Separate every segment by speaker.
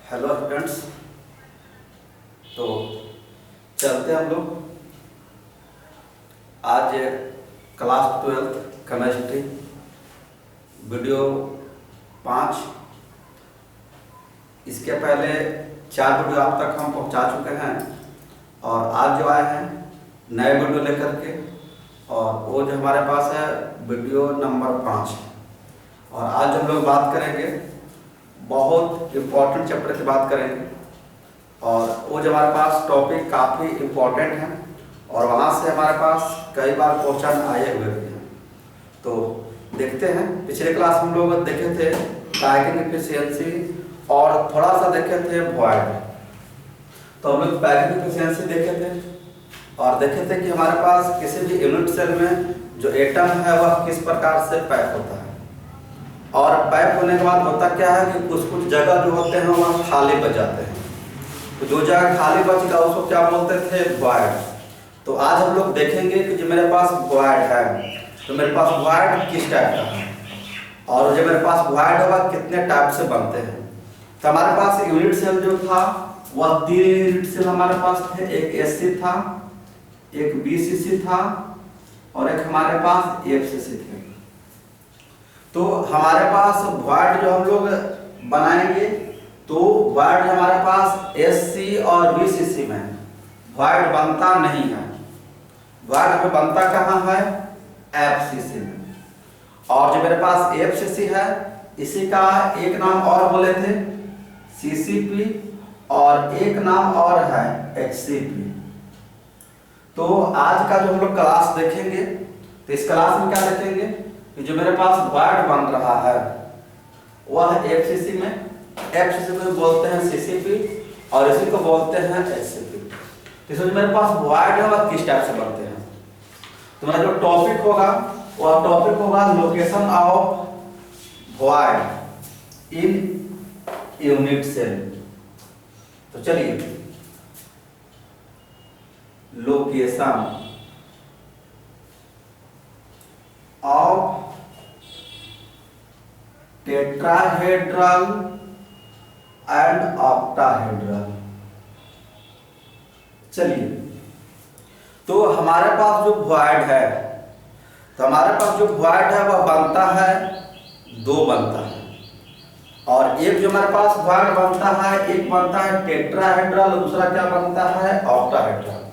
Speaker 1: Hello students. तो चलते हम लोग आज क्लास 12 केमिस्ट्री वीडियो 5। इसके पहले 4 वीडियो आप तक हम पहुंचा चुके हैं और आज जो आए हैं नए वीडियो लेकर के, और वो जो हमारे पास है वीडियो नंबर 5। और आज हम लोग बात करेंगे, बहुत इम्पोर्टेंट चैप्टर की बात करेंगे, और वो जो हमारे पास टॉपिक काफ़ी इम्पोर्टेंट है और वहाँ से हमारे पास कई बार क्वेश्चन आए हुए भी हैं। तो देखते हैं, पिछले क्लास में हम लोग देखे थे पैकिंग एफिशिएंसी और थोड़ा सा देखे थे वॉइड। तो हम लोग पैकिंग एफिशिएंसी देखे थे और देखे थे कि हमारे पास किसी भी यूनिट सेल में जो एटम है वह किस प्रकार से पैक होता है, और पैक होने के बाद होता क्या है कि कुछ कुछ जगह जो होते हैं वह खाली बच जाते हैं। तो जो जगह खाली बच गया उसको क्या बोलते थे, वॉइड। तो आज हम लोग देखेंगे कि जो मेरे पास वॉइड है तो मेरे पास वॉइड किस टाइप का है, और जो मेरे पास वॉइड होगा कितने टाइप से बनते हैं। तो हमारे पास यूनिट सेल जो था वह 3 यूनिट सेल हमारे पास थे। एक एससी था, एक बीसीसी था और एक हमारे पास एफसीसी थे। तो हमारे पास वॉइड जो हम लोग बनाएंगे तो वॉइड हमारे पास एससी और बीसीसी में वॉइड बनता नहीं है। वॉइड में बनता कहाँ है, एफसीसी में। और जो मेरे पास एफसीसी है इसी का एक नाम और बोले थे सीसीपी, और एक नाम और है एचसीपी। तो आज का जो हम लोग क्लास देखेंगे तो इस क्लास में क्या देखेंगे कि जो मेरे पास वॉइड बन रहा है वह एफसीसी में, एफसीसी को बोलते हैं सीसीपी और इसी को बोलते हैं एचसीपी। तो इसमें मेरे पास वॉइड है वह किस टाइप से बनते हैं। तो मेरा जो टॉपिक होगा वह टॉपिक होगा location of void in unit cell. तो चलिए, location of tetrahedral and octahedral. चलिए, तो हमारे पास जो वॉइड है तो हमारे पास जो वॉइड है वह बनता है, 2 बनता है। और एक जो हमारे पास वॉइड बनता है, एक बनता है टेट्राहेड्रल और दूसरा क्या बनता है, ऑक्टाहेड्रल।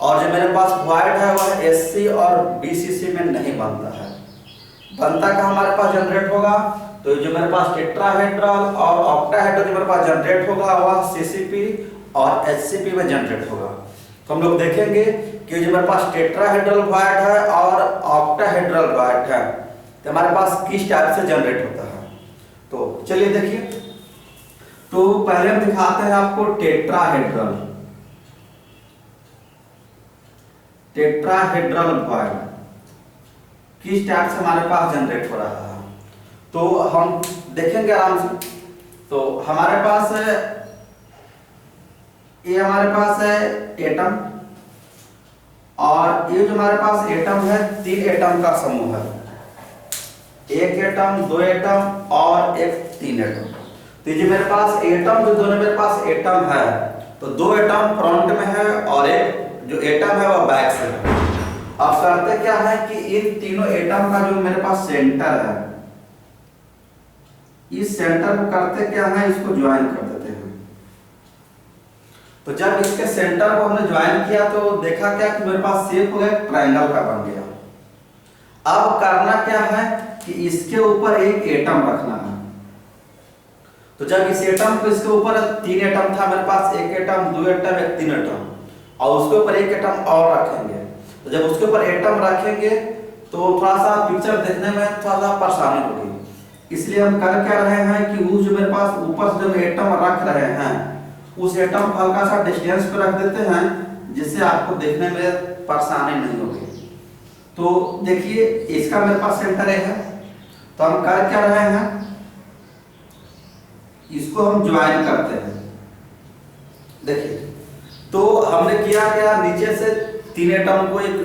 Speaker 1: और जो मेरे पास वॉइड है वह एससी और बीसीसी में नहीं बनता है। बनता का हमारे पास जनरेट होगा तो जो मेरे पास टेट्राहेड्रल और ऑक्टाहेड्रल जो मेरे पास जनरेट होगा वह सीसीपी और एचसीपी में जनरेट होगा। तो हम लोग देखेंगे कि जो मेरे पास टेट्राहेड्रल वॉइड है और ऑक्टाहेड्रल वॉइड है तो हमारे पास किस टाइप से जनरेट होता है। तो चलिए देखिए, तो पहले हम दिखाते हैं आपको टेट्राहेड्रल वॉइड किस टाइप से हमारे पास जनरेट हो रहा है। तो हम देखेंगे आराम से। तो हमारे पास है, ये हमारे पास है एटम, और ये जो हमारे पास एटम है 3 एटम का समूह है। 1 एटम, 2 एटम और एक 3 एटम। तो ये मेरे पास एटम, जो दोनों मेरे पास एटम है तो 2 एटम फ्रंट में है और एक जो एटम है वह बैक से है। अब करते क्या है कि इन तीनों एटम का जो मेरे पास सेंटर है, इस सेंटर को करते क्या है, इसको ज्वाइन कर देते हैं। तो जब इसके सेंटर को हमने ज्वाइन किया तो देखा क्या कि मेरे पास शेप हो गया, ट्रायंगल का बन गया। अब करना क्या है कि इसके ऊपर एक एटम रखना है। तो जब इस एटम को, इसके ऊपर 3 एटम था मेरे पास, 1 एटम, 2 एटम, एक 3 एटम, और उसके ऊपर 1 एटम और रखेंगे। तो जब उसके ऊपर एटम रखेंगे तो थोड़ा सा पिक्चर देखने में थोड़ा सा परेशानी होगी, इसलिए हम कर क्या रहे हैं कि वो जो मेरे पास ऊपर से जो एटम रख रहे हैं उस एटम को हल्का सा डिस्टेंस पे रख देते हैं जिससे आपको देखने में परेशानी नहीं होगी। तो देखिए, इसका मेरे पास सेंटर है तो हम कर क्या रहे हैं, इसको हम ज्वाइन करते हैं। देखिए, तो हमने किया क्या, नीचे से 3 एटम को एक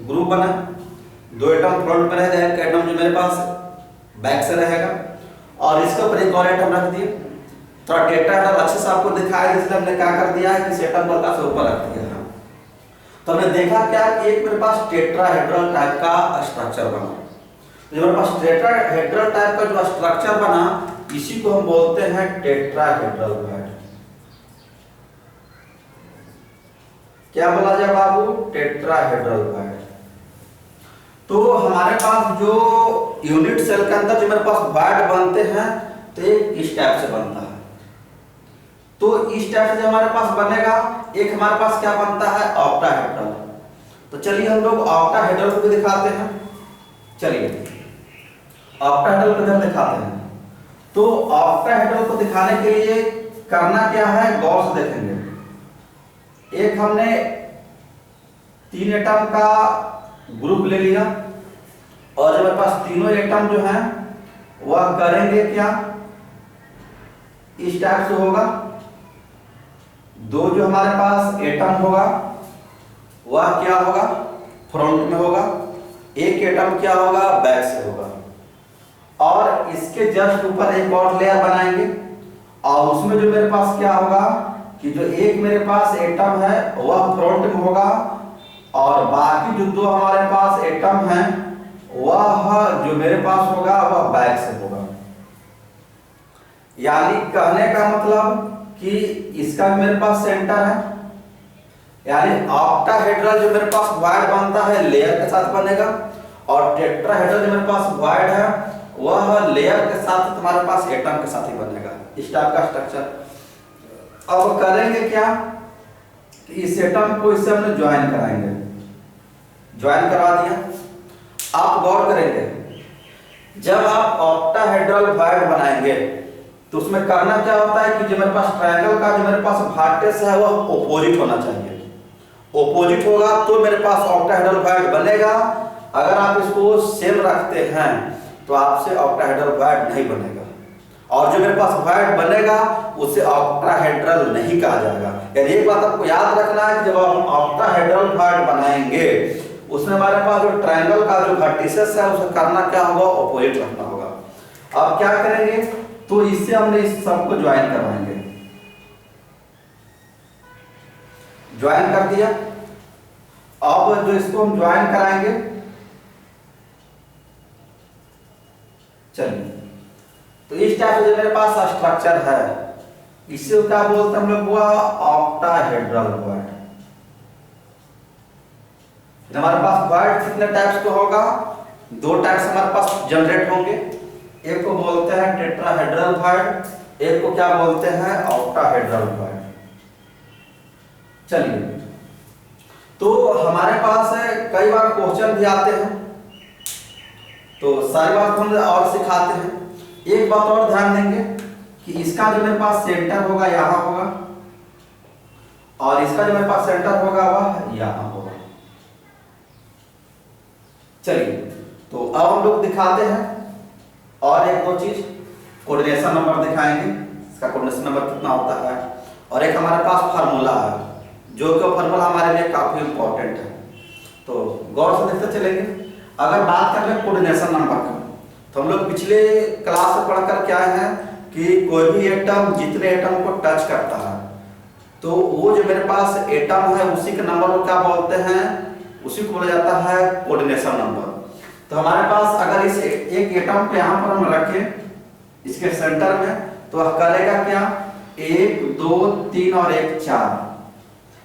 Speaker 1: ग्रुप बना, 2 एटम फ्रंट में रहेगा, एक एटम जो मेरे पास बैक से रहेगा, और इसके ऊपर एक और एटम रख दिए। थोड़ा टेट्राहेड्रल अच्छे से आपको दिखाया, इसलिए हमने क्या कर दिया है कि सेटअप बल्कि से ऊपर रख दिया है। तो हमने देखा क्या कि एक मेरे पास टेट्राहेड्रल टाइप का स्ट्रक्चर बना। तो मेरे पास टेट्राहेड्रल टाइप का जो स्ट्रक्चर बना, इसी को हम बोलते हैं टेट्राहेड्रल वॉइड। क्या बोला जाए बाबू? Tetrahedral void. तो हमारे पास जो यूनिट सेल के अंदर जो मेरे पास वॉइड बनते हैं, तो एक इस टाइप से बनता है। तो इस टाइप से जो हमारे पास बनेगा, एक हमारे पास क्या बनता है? ऑक्टाहेड्रल। तो चलिए हम लोग ऑक्टाहेड्रल को भी दिखाते हैं। चलिए ऑक्टाहेड्रल को हम दिखाते हैं। तो ऑक्टाहेड्रल को दिखाने के लिए करना क्या है, गौर से देखेंगे। एक हमने 3 एटम का ग्रुप ले लिया, और मेरे पास तीनों एटम जो हैं वह करेंगे क्या? इस टाइप से होगा। दो जो हमारे पास एटम होगा वह क्या होगा? फ्रंट में होगा। एक एटम क्या होगा? बैक से होगा। और इसके जस्ट ऊपर एक और लेयर बनाएंगे, और उसमें जो मेरे पास क्या होगा कि जो एक मेरे पास एटम है वह फ्रंट में होगा, और बाकी जो दो हमारे पास एटम हैं वह जो मेरे पास होगा वह बैक से होगा। यानी कहने का मतलब कि इसका मेरे पास सेंटर है, यानी ऑक्टाहेड्रल जो मेरे पास वॉइड बनता है लेयर के साथ बनेगा, और टेट्राहेड्रल जो मेरे पास वॉइड है वह लेयर के साथ तुम्हारे पास एटम के साथ ही बनेगा। इस टाइप का स्ट्रक्चर। अब करेंगे क्या कि इस एटम को इससे हमने ज्वाइन कराएंगे। ज्वाइन करवा दिया। आप गौर करेंगे, जब आप ऑक्टाहेड्रल वॉइड बनाएंगे तो उसमें करना क्या होता है कि जो मेरे पास ट्रायंगल का जो मेरे पास वर्टेक्स है वह ऑपोजिट होना चाहिए। ऑपोजिट होगा तो मेरे पास ऑक्टाहेड्रल वॉइड बनेगा। अगर आप इसको सेम रखते हैं तो आपसे ऑक्टाहेड्रल वॉइड नहीं बनेगा, और जो मेरे पास वॉइड बनेगा उसे ऑक्टाहेड्रल नहीं कहा जाएगा। यानी एक बात आपको याद रखना है कि जब हम ऑक्टाहेड्रल वॉइड बनाएंगे उसमें हमारे पास जो ट्रायंगल का जो वर्टिसेस है उसे करना क्या होगा? ऑपोजिट रखना होगा। अब क्या करेंगे? तो इससे हमने इस सबको ज्वाइन करवाएंगे। ज्वाइन कर दिया। अब जो इसको हम ज्वाइन कराएंगे, चलिए तो इस टाइप से जो मेरे पास स्ट्रक्चर है इसे क्या बोलते हैं हम लोग? हुआ ऑक्टाहेड्रल वॉइड। हमारे पास वॉइड कितने टाइप्स का होगा? 2 टाइप्स हमारे पास जनरेट होंगे। एक को बोलते हैं टेट्राहेड्रल वॉइड, एक को क्या बोलते हैं? Octahedral void. चलिए, तो हमारे पास कई बार क्वेश्चन भी आते हैं, तो सारी बात हम और सिखाते हैं। एक बात और ध्यान देंगे कि इसका जो मेरे पास सेंटर होगा यहाँ होगा, और इसका जो मेरे पास सेंटर होगा वह यहाँ होगा। चलिए, तो अब हम लोग दिखाते हैं और एक दो चीज। कोऑर्डिनेशन नंबर दिखाएंगे, इसका कोऑर्डिनेशन नंबर कितना होता है, और एक हमारे पास फार्मूला है जो कि फार्मूला हमारे लिए काफी इंपॉर्टेंट है। तो गौर से देखते चलेंगे। अगर बात कर ले कोऑर्डिनेशन नंबर का, तो हम लोग पिछले क्लास में पढ़कर क्या है कि कोई भी एटम जितने एटम को टच करता है तो वो जो मेरे पास एटम है उसी के नंबर को क्या बोलते हैं? उसी को बोला जाता है कोऑर्डिनेशन नंबर। तो हमारे पास अगर इस एक एटम को यहाँ पर हम रखें इसके सेंटर में, तो वह करेगा क्या? 1 2 3 और 1 4,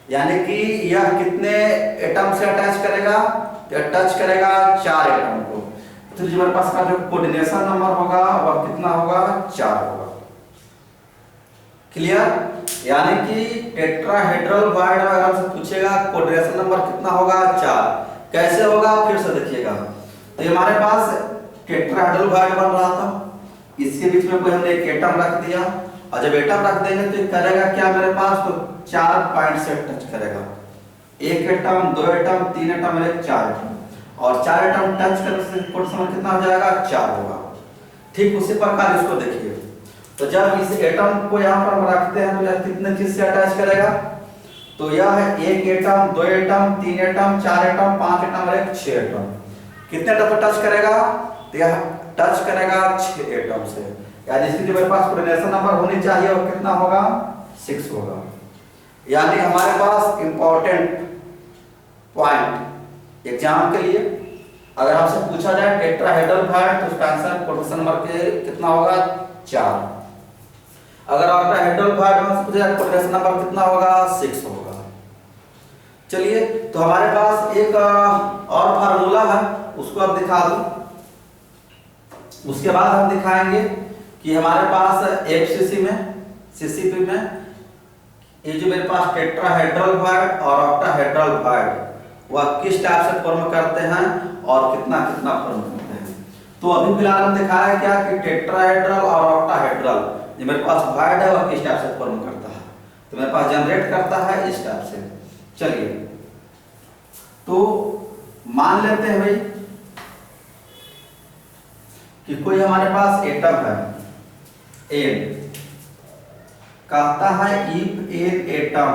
Speaker 1: यानी कि यह कितने एटम से अटैच करेगा? यह टच करेगा 4 एटम को। तो जो हमारे पास का जो कोऑर्डिनेशन नंबर होगा वह कितना होगा? 4 होगा। क्लियर? यानी कि टेट्राहेड्रल वॉइड अगर हमसे पूछेगा कोऑर्डिनेशन नंबर कितना होगा? 4। कैसे होगा? फिर से देखिएगा। तो हमारे पास टेट्राहेड्रल वॉइड बन रहा था, इसके बीच में कोई हमने एक एटम रख दिया, और जब एटम रख देंगे तो करेगा क्या मेरे पास? तो 4 पॉइंट से टच करेगा। 1 एटम, 2 एटम, 3 एटम, 4 एटम, और 4 एटम टच करने से कोऑर्डिनेशन कितना हो जाएगा? 4 होगा। ठीक उसी प्रकार इसको देखिए। तो जब इस एटम को यहाँ पर हम रखते हैं तो यह कितने चीज से अटैच करेगा? तो यह है 1 atom, 2 atom, 3 atom, 4 atom, 5 atom और 6 एटम। कितने एटम को टच करेगा? तो यह टच करेगा 6 एटम से। यानी इसकी जो मेरे पास कोऑर्डिनेशन नंबर होनी चाहिए वो कितना होगा 6 होगा। यानी हमारे पास इंपॉर्टेंट पॉइंट एग्जाम के लिए अगर आपसे पूछा जाए टेट्राहेड्रल फाइल तो उसका आंसर कोऑर्डिनेशन नंबर के कितना होगा 4। अगर ऑक्टाहेड्रल फाइल में पूछा जाए कोऑर्डिनेशन नंबर कितना होगा 6 होगा। चलिए तो हमारे पास एक और फार्मूला है उसको अब दिखा दूं, उसके बाद हम दिखाएंगे कि हमारे पास एफसीसी में सीसीपी में ये जो मेरे पास टेट्राहेड्रल फाइल और ऑक्टाहेड्रल फाइल वह किस टाइप से फॉर्म करते हैं और कितना कितना फॉर्म करते हैं। तो अभी फिलहाल हम दिखाया क्या कि टेट्राहेड्रल और ऑक्टाहेड्रल जो मेरे पास फाइल है वह किस टाइप से फॉर्म करता है, तो मेरे पास जनरेट करता है इस टाइप से। चलिए तो मान लेते हैं भाई कि कोई हमारे पास एटम है एन, कहता है if an atom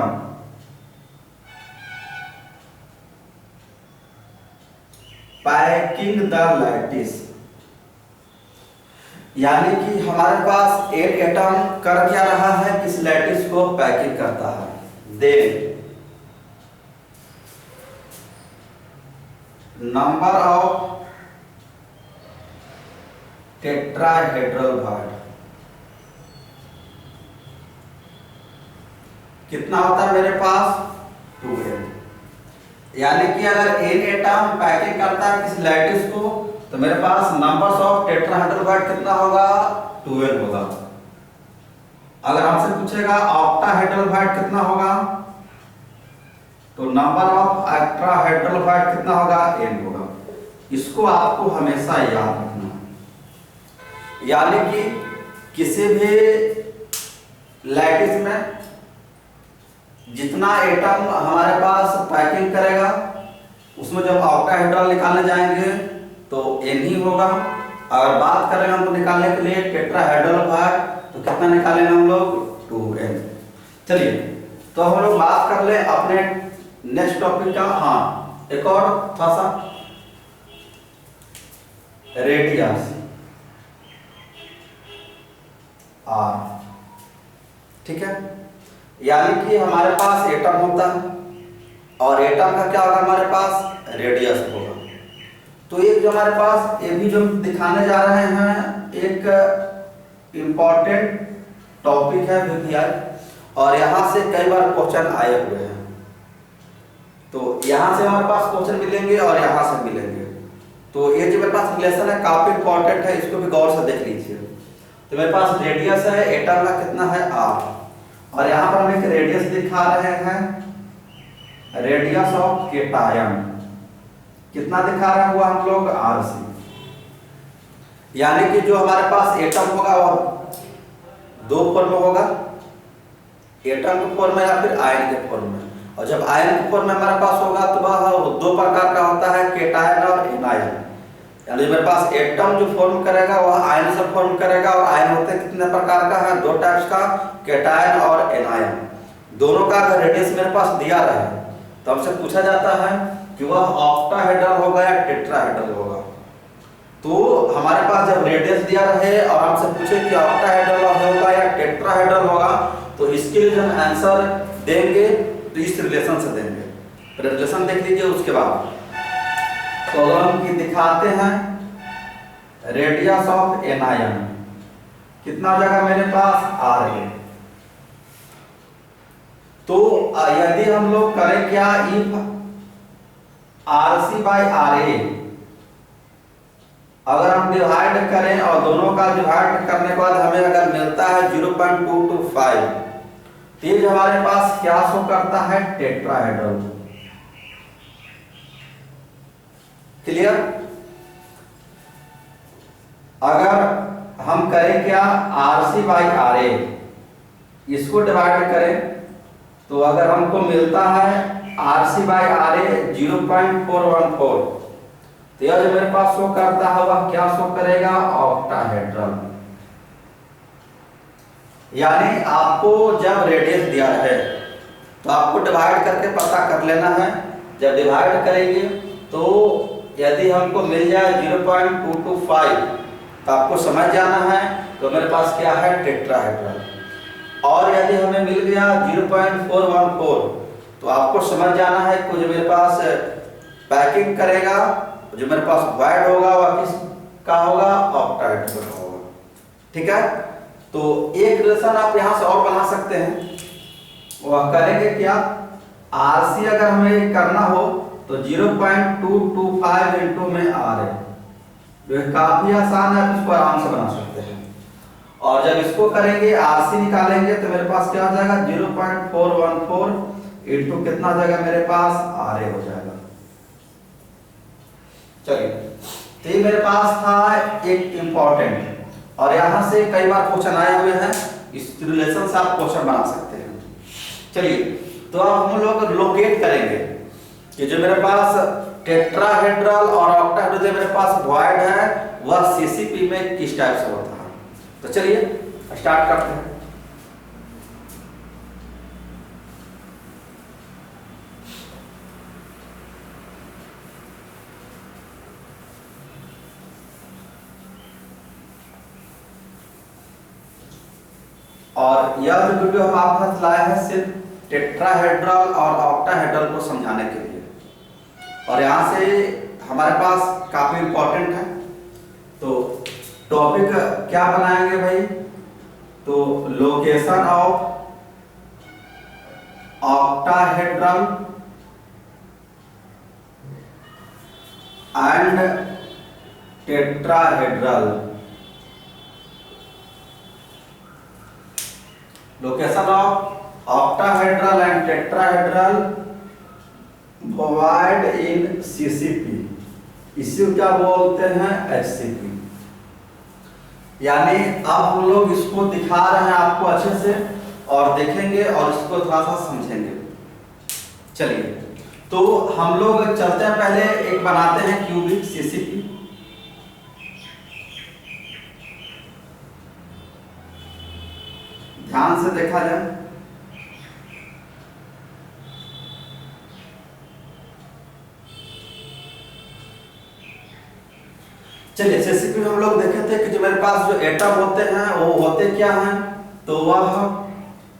Speaker 1: packing the lattice, यानी कि हमारे पास एन एटम कर क्या रहा है किस लैटिस को पैकिंग करता है। Then number of tetrahedral bond कितना होता है मेरे पास 2n, यानी कि अगर एन एटम पैकिंग करता है किस लैटिस को तो मेरे पास नंबर्स ऑफ टेट्राहेड्रल बॉन्ड कितना होगा 2n होगा। अगर हमसे पूछेगा ऑक्टाहेड्रल बॉन्ड कितना होगा तो नंबर ऑफ टेट्राहेड्रल बॉन्ड कितना होगा n होगा। इसको आपको हमेशा याद रखना, यानी कि किसी भी लैटिस में जितना एटम हमारे पास पैकिंग करेगा उसमें जब ऑक्टाहेड्रल निकालने जाएंगे तो n ही होगा। अगर बात करें हमको निकालने के लिए टेट्राहेड्रल बॉन्ड तो कितना निकालेंगे हम लोग 2n। चलिए तो हम लोग बात कर ले अपने नेक्स्ट टॉपिक का। हाँ एक और थोड़ा सा रेडियस r, ठीक है, यानी कि हमारे पास एटम होता है और एटम का क्या होगा हमारे पास रेडियस होगा। तो एक जो हमारे पास ये भी जो दिखाने जा रहे हैं एक इम्पॉर्टेंट टॉपिक है वीपीआई, और यहाँ से कई बार क्वेश्चन आए हुए हैं। तो यहाँ से हमारे पास क्वेश्चन मिलेंगे और यहाँ से मिलेंगे। तो ये जो मेरे पास रिलेशन है काफी इंपॉर्टेंट है, इसको भी गौर से देख लीजिए। तो मेरे पास रेडियस है एटम का कितना है r, और यहाँ पर हम एक रेडियस दिखा रहे हैं रेडियस ऑफ केटायन कितना दिखा रहे हैं वो हम लोग rc, यानी कि जो हमारे पास एटम होगा वह दो फॉर्म में होगा, एटम के फॉर्म में या फिर आयन के फॉर्म में। और जब आयन के फॉर्म में हमारे पास होगा तो वह दो प्रकार का होता है केटायन और एनायन। यानी मेरे पास एटम जो फॉर्म करेगा वह आयन से फॉर्म करेगा, और आयन होते हैं कितने प्रकार का है दो टाइप्स का केटायन और एनायन। दोनों का अगर रेडियस मेरे पास दिया रहे तो हमसे पूछा जाता है कि वह ऑक्टाहेड्रल होगा या टेट्राहेड्रल होगा। तो हमारे पास जब रेडियस दिया रहे और हमसे पूछे कि ऑक्टाहेड्रल होगा या टेट्राहेड्रल होगा तो इसके लिए हम आंसर देंगे तो इस रिलेशन से देंगे। रिलेशन देख लीजिए उसके बाद तो अगर हम दिखाते हैं रेडियस ऑफ एनायन कितना जगह मेरे पास r है। तो यदि हम लोग करें क्या इफ rc/ra अगर हम डिवाइड करें और दोनों का डिवाइड करने के बाद हमें अगर मिलता है 0.225 तो ये हमारे पास क्या शो करता है टेट्राहेड्रल। क्लियर। अगर हम करें क्या rc/ra इसको डिवाइड करें तो अगर हमको मिलता है rc/ra 0.414 तो यह जो मेरे पास शो करता है वह क्या शो करेगा ऑक्टाहेड्रल। यानी आपको जब रेडियस दिया है तो आपको डिवाइड करके पता कर लेना है। जब डिवाइड करेंगे तो यदि हमको मिल जाए 0.225 तो आपको समझ जाना है तो मेरे पास क्या है टेट्राहेड्रल। और यदि हमें मिल गया 0.414 तो आपको समझ जाना है कि जो मेरे पास पैकिंग करेगा, जो मेरे पास वॉइड होगा वह किस का होगा, ऑक्टाहेड्रल का होगा। ठीक है, तो एक रिलेशन आप यहां से और बना सकते हैं, वह करेंगे क्या, आरसी अगर हमें करना हो तो 0.225 इंटू में आर है, जो काफी आसान है, आप इसको आराम से बना सकते हैं। और जब इसको करेंगे आरसी निकालेंगे तो मेरे पास क्या हो जाएगा 0.414 इंटू कितना हो जाएगा मेरे पास आर ए हो जाएगा। चलिए, तो ये मेरे पास था एक इंपॉर्टेंट, और यहां से कई बार क्वेश्चन आए हुए हैं, इस रिलेशन से आप क्वेश्चन बना सकते हैं। चलिए, तो अब हम लोग लोकेट करेंगे कि जो मेरे पास टेट्राहेड्रल और ऑक्टाहेड्रल मेरे पास वॉइड है वह सीसीपी में किस टाइप से होता है। तो चलिए स्टार्ट करते हैं। और यह जो वीडियो हम आपके साथ लाए हैं सिर्फ टेट्राहेड्रल और ऑक्टाहेड्रल को समझाने के लिए, और यहाँ से हमारे पास काफी इंपॉर्टेंट है। तो टॉपिक क्या बनाएंगे भाई, तो location of octahedral and tetrahedral, location of octahedral and tetrahedral void in CCP, इसी क्या बोलते हैं एचसीपी। यानी अब हम लोग इसको दिखा रहे हैं आपको अच्छे से, और देखेंगे और इसको थोड़ा सा समझेंगे। चलिए, तो हम लोग चलते हैं, पहले एक बनाते हैं क्यूबिक सीसीपी। ध्यान से देखा जाए, चलिए सीसीपी में हम लोग देखे थे कि जो मेरे पास जो एटम होते हैं वो होते क्या हैं, तो वह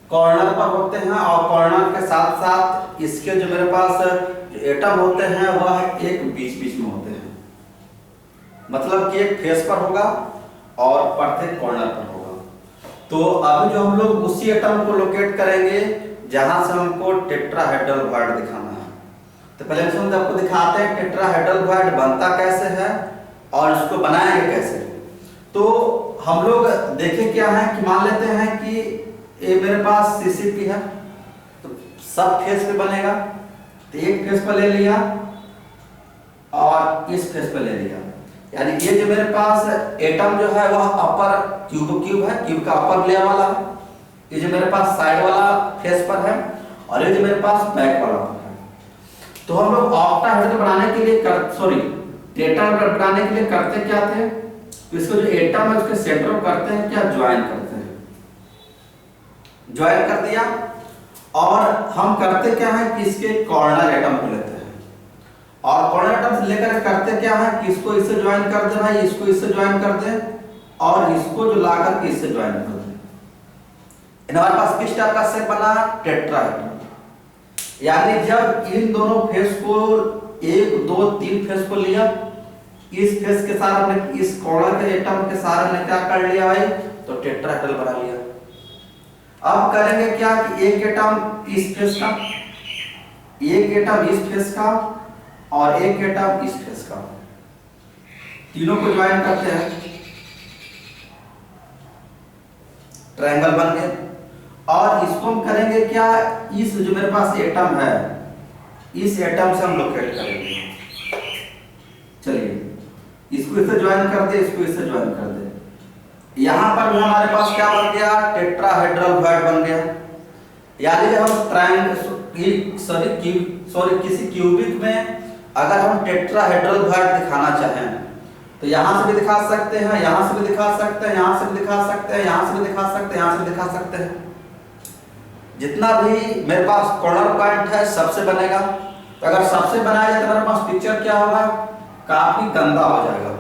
Speaker 1: कॉर्नर पर होते हैं, और कॉर्नर के साथ साथ इसके जो मेरे पास जो एटम होते हैं वह एक बीच बीच में होते हैं, मतलब कि एक फेस पर होगा और प्रत्येक कॉर्नर पर होगा। तो अभी जो हम लोग उसी एटम को लोकेट करेंगे जहां से हमको टेट्राहेड्रल वॉइड दिखाना है। तो पहले हम आपको दिखाते हैं टेट्राहेड्रल वॉइड बनता कैसे है और इसको बनाएंगे कैसे। तो हम लोग देखें क्या है कि मान लेते हैं कि ये मेरे पास सीसीपी है, तो सब फेस पे बनेगा, तो एक फेस पर ले लिया और इस फेस पे ले लिया, यानी ये जो मेरे पास एटम जो है वह अपर क्यूब है, क्यूब का अपर लेयर वाला है, ये जो मेरे पास साइड वाला फेस पर है, और ये जो मेरे पास बैक वाला है। तो हम लोग ऑक्टाहेड्रल बनाने के लिए टेट्राहेड्रल बनाने के लिए करते क्या थे, तो इसको जो एटम है उसके सेंटर में करते हैं क्या, ज्वाइन करते हैं, ज्वाइन कर दिया। और हम करते क्या है कि इसके कॉर्नर एटम को लेते हैं, और कॉर्नर एटम से लेकर करते क्या है कि इसको इससे ज्वाइन कर दे भाई, इसको इससे ज्वाइन कर दे, और इसको जो लाकर के इससे ज्वाइन कर दे। हमारे पास किस टाइप का शेप बना, टेट्राहेड्रल। यानी जब इन दोनों फेस को 1 2 3 फेस को लिया, इस फेस के साथ हमने इस कॉर्नर के एटम के साथ हमने क्या कर लिया भाई, तो टेट्राहेड्रल बना लिया। अब करेंगे क्या कि एक एटम इस फेस का, एक एटम इस फेस का, और एक एटम इस फेस का, तीनों को ज्वाइन करते हैं, ट्रायंगल बन गया। और इसको हम करेंगे क्या, इस जो मेरे पास एटम है इस एटम से हम लोकेट करेंगे। चलिए, इसको इससे ज्वाइन कर दे, इसको इससे ज्वाइन कर दे, यहां पर भी हमारे पास क्या बन गया, टेट्राहेड्रल वॉइड बन गया। यानी जब हम किसी क्यूबिक में अगर हम टेट्राहेड्रल वॉइड दिखाना चाहें तो यहां से भी दिखा सकते हैं, यहां से भी दिखा सकते हैं, यहां से भी दिखा सकते हैं, यहां से भी दिखा सकते हैं, यहां से भी दिखा सकते हैं। जितना भी मेरे पास कॉर्नर पॉइंट है सबसे बनेगा। तो अगर सबसे बनाया जाए तो मेरे पास पिक्चर क्या होगा, काफी गंदा हो जाएगा,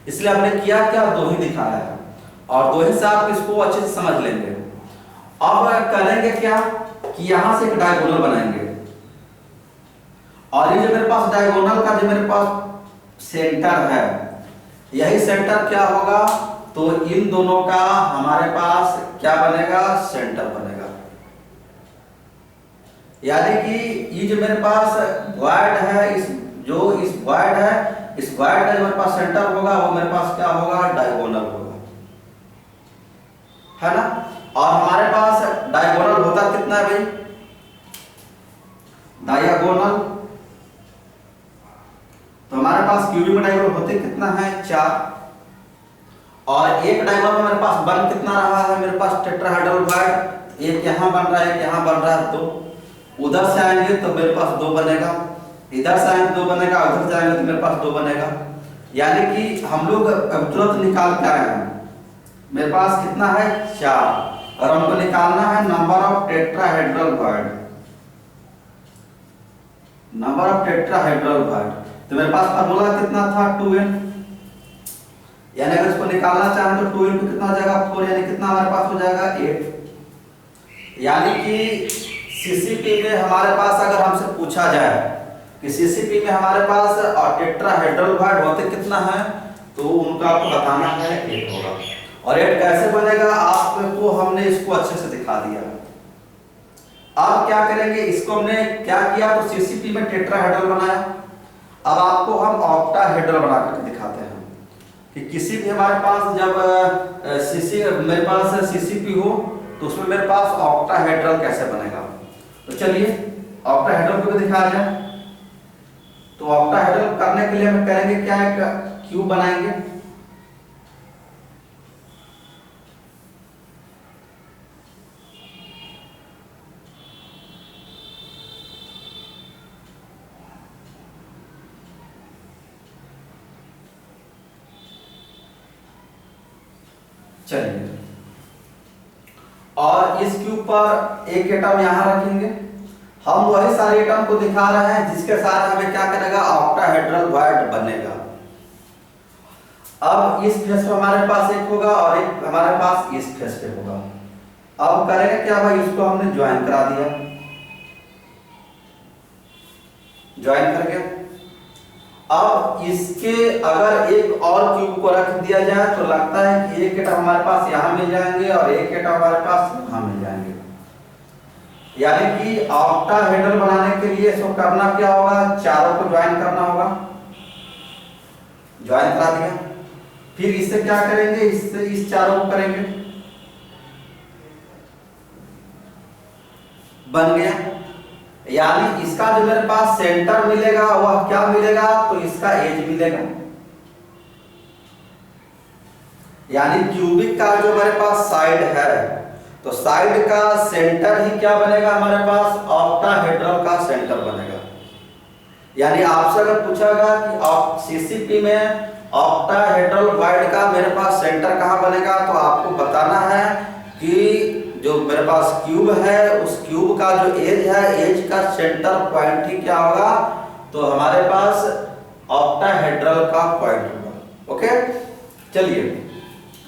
Speaker 1: इसलिए हमने किया क्या, 2 ही दिखाया है। और दो हिस्सा आप इसको अच्छे से समझ लेंगे। अब करेंगे क्या कि यहां से एक डायगोनल बनाएंगे, और ये जो मेरे पास डायगोनल का जो मेरे पास सेंटर है, यही सेंटर क्या होगा, तो इन दोनों का हमारे पास क्या बनेगा, सेंटर बनेगा। यानी कि ये जो मेरे पास वॉइड है, इस वॉइड है, इस वॉइड का जो मेरे पास सेंटर होगा वो मेरे पास क्या होगा, डायगोनल होगा, है ना। और हमारे पास डायगोनल होता कितना है भाई, डायगोनल, तो हमारे पास क्यूबिक में डायगोनल होते कितना है, 4, और एक डायगोनल में मेरे पास बन कितना रहा है, मेरे पास टेट्राहेड्रल वॉइड, एक यहां बन रहा है, एक यहां बन रहा है, तो उधर से आएंगे तो मेरे पास 2 बनेगा, इधर से आएंगे 2 बनेगा, उधर से आएंगे तो मेरे पास 2 बनेगा। यानी कि हम लोग तुरंत निकाल के आए हैं, मेरे पास कितना है, 4, और हमको निकालना है number of tetrahedral void, number of tetrahedral void. तो मेरे पास फार्मूला कितना था, 2n, यानी अगर इसको निकालना चाहें तो 2 इंटू कितना हो जाएगा, 4, यानी कितना हमारे पास हो जाएगा, 8। यानी कि सीसीपी में हमारे पास अगर हमसे पूछा जाए कि सीसीपी में हमारे पास और टेट्राहेड्रल वॉइड होते कितना है, तो उनका आपको बताना है 8 होगा। और 8 कैसे बनेगा, आपको हमने इसको अच्छे से दिखा दिया। अब क्या करेंगे, इसको हमने क्या किया, तो सीसीपी में टेट्राहेड्रल बनाया, अब आपको हम ऑक्टाहेड्रल बना करके दिखाते हैं कि किसी भी हमारे पास जब मेरे पास सीसीपी हो तो उसमें मेरे पास ऑक्टाहेड्रल कैसे बनेगा। तो चलिए ऑक्टाहेड्रल को भी दिखाया जाए। तो ऑक्टाहेड्रल करने के लिए हम करेंगे क्या, एक क्यूब बनाएंगे, चलिए, और इस क्यूब पर एक एटम यहां रखेंगे। हम वही सारे एटम को दिखा रहे हैं जिसके साथ हमें क्या करेगा, ऑक्टाहेड्रल वॉइड बनेगा। अब इस फेस पे हमारे पास एक होगा और एक हमारे पास इस फेस पे होगा। अब करेंगे क्या भाई, इसको हमने ज्वाइन करा दिया, ज्वाइन करके अब इसके अगर एक और क्यूब को रख दिया जाए तो लगता है कि एक एटम हमारे पास यहां मिल जाएंगे और एक एटम हमारे पास यहां मिल जाएंगे। यानी कि ऑक्टाहेड्रल बनाने के लिए इसको करना क्या होगा, चारों को ज्वाइन करना होगा, ज्वाइन करा दिया। फिर इससे क्या करेंगे, इससे इस चारों को करेंगे, बन गया। यानी इसका जो मेरे पास सेंटर मिलेगा वह क्या मिलेगा, तो इसका एज मिलेगा। यानी क्यूबिक का जो मेरे पास साइड है, तो साइड का सेंटर ही क्या बनेगा हमारे पास, ऑक्टाहेड्रल का सेंटर बनेगा। यानी आपसे अगर पूछागा कि सीसीपी में ऑक्टाहेड्रल वॉइड का मेरे पास सेंटर कहां बनेगा, तो आपको बताना है कि जो मेरे पास क्यूब है उस क्यूब का जो एज है, एज का सेंटर पॉइंट ही क्या होगा, तो हमारे पास ऑक्टाहेड्रल का पॉइंट होगा। ओके, चलिए,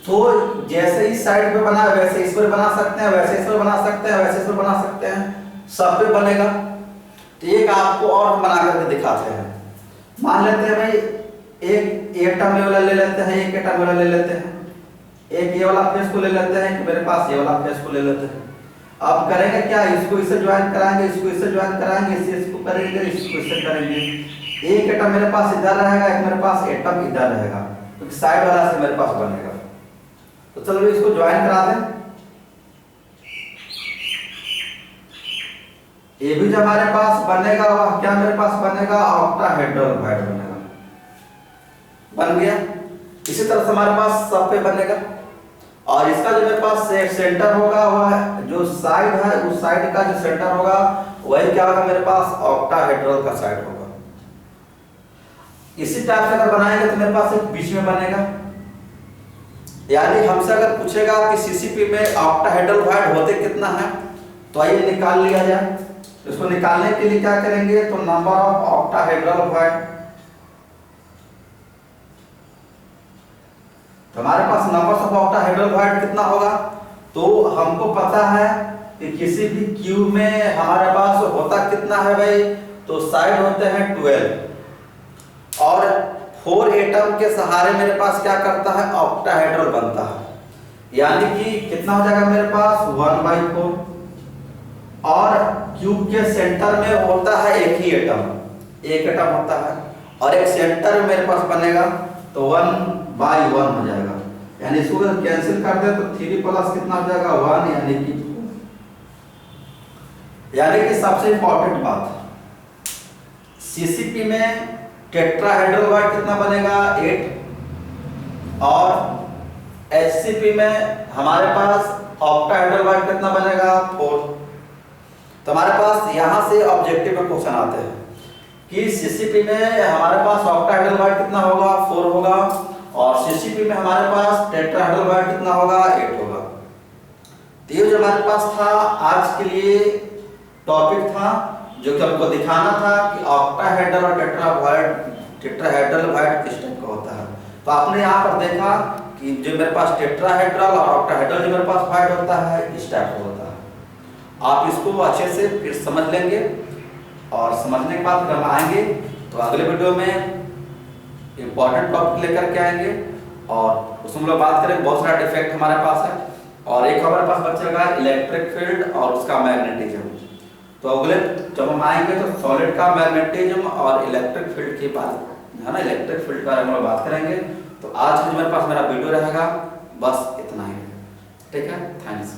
Speaker 1: तो जैसे इस साइड पे बना वैसे इस पर बना सकते हैं, वैसे इस पर बना सकते हैं, वैसे इस पर बना सकते हैं, सब पे बनेगा। तो एक आपको और बना करके दिखाते हैं। मान लेते हैं भाई एक एटम वाला ले लेते हैं, एक एटम वाला ले लेते हैं, एक ये वाला फेस को ले लेते हैं, कि मेरे पास ये वाला फेस को ले लेते हैं। अब करेंगे क्या, इसको इससे ज्वाइन कराएंगे, इसको इससे ज्वाइन कराएंगे, इसको करेंगे, इसको इससे करेंगे। एक एटम मेरे पास इधर रहेगा, एक मेरे पास एटम इधर रहेगा, तो साइड वाला से मेरे पास बनेगा। तो चलो इसको ज्वाइन करा दें। ये भी जो हमारे पास बनेगा वह क्या मेरे पास बनेगा, ऑक्टाहेड्रल वॉइड बनेगा, बन गया। इसी तरह से हमारे पास सब पे बनेगा। और इसका जो मेरे पास सेंटर होगा वह जो साइड है, उस साइड का जो सेंटर होगा वही क्या होगा, मेरे पास ऑक्टाहेड्रल का साइड होगा। इसी टाइप से अगर बनाएंगे तो मेरे पास एक बीच में बनेगा। यानी हमसे अगर पूछेगा कि सीसीपी में ऑक्टाहेड्रल वॉइड होते कितना है, तो आइए निकाल लिया जाए। इसको निकालने के लिए क्या करेंगे, तो नंबर ऑफ ऑक्टाहेड्रल वॉइड, तो हमारे पास नंबर ऑफ ऑक्टाहेड्रल वॉइड कितना होगा, तो हमको पता है कि किसी भी क्यूब में हमारे पास होता कितना है भाई, तो साइड होते हैं 12 और 4 एटम के सहारे मेरे पास क्या करता है, ऑक्टाहेड्रल बनता है। यानी कि कितना हो जाएगा मेरे पास 1/4 और क्यूब के सेंटर में होता है एक ही एटम, एक एटम होता है और एक सेंटर में मेरे पास बनेगा तो 1/1 हो जाएगा। यानी इसको कैंसिल कर दे तो 3 प्लस कितना हो जाएगा 1 यानी कि 4। यानी कि सबसे इंपॉर्टेंट बात, सीसीपी में टेट्राहेड्रल वॉइड कितना बनेगा 8 और एचसीपी में हमारे पास ऑक्टाहेड्रल वॉइड कितना बनेगा 4। तो हमारे पास यहाँ से ऑब्जेक्टिव में क्वेश्चन आते हैं कि सीसीपी में हमारे पास ऑक्टाहेड्रल वॉइड कितना होगा 4 होगा और सीसीपी में हमारे पास टेट्राहेड्रल वॉइड कितना होगा 8 होगा। तो ये जो हमारे पास था आज के लिए टॉपिक था, जो कि हमको दिखाना था कि ऑक्टाहेड्रल और टेट्राहेड्रल वॉइड किस टाइप का होता है। तो आपने यहाँ पर देखा कि जो मेरे पास टेट्राहेड्रल और ऑक्टाहेड्रल जो मेरे पास वॉइड होता है इस टाइप का होता है। आप इसको अच्छे से फिर समझ लेंगे और समझने के बाद हम आएंगे तो अगले वीडियो में इंपॉर्टेंट टॉपिक लेकर के आएंगे और उसमें हम लोग बात करेंगे बहुत सारा डिफेक्ट हमारे पास है और एक हमारे पास बचेगा इलेक्ट्रिक फील्ड और उसका मैग्नेटिज्म। तो अगले जब हम आएंगे तो सॉलिड का मैग्नेटिज्म और इलेक्ट्रिक फील्ड की बात है ना, इलेक्ट्रिक फील्ड के बारे में हम लोग बात करेंगे। तो आज जो मेरे पास मेरा वीडियो रहेगा बस इतना ही, ठीक है, थैंक्स।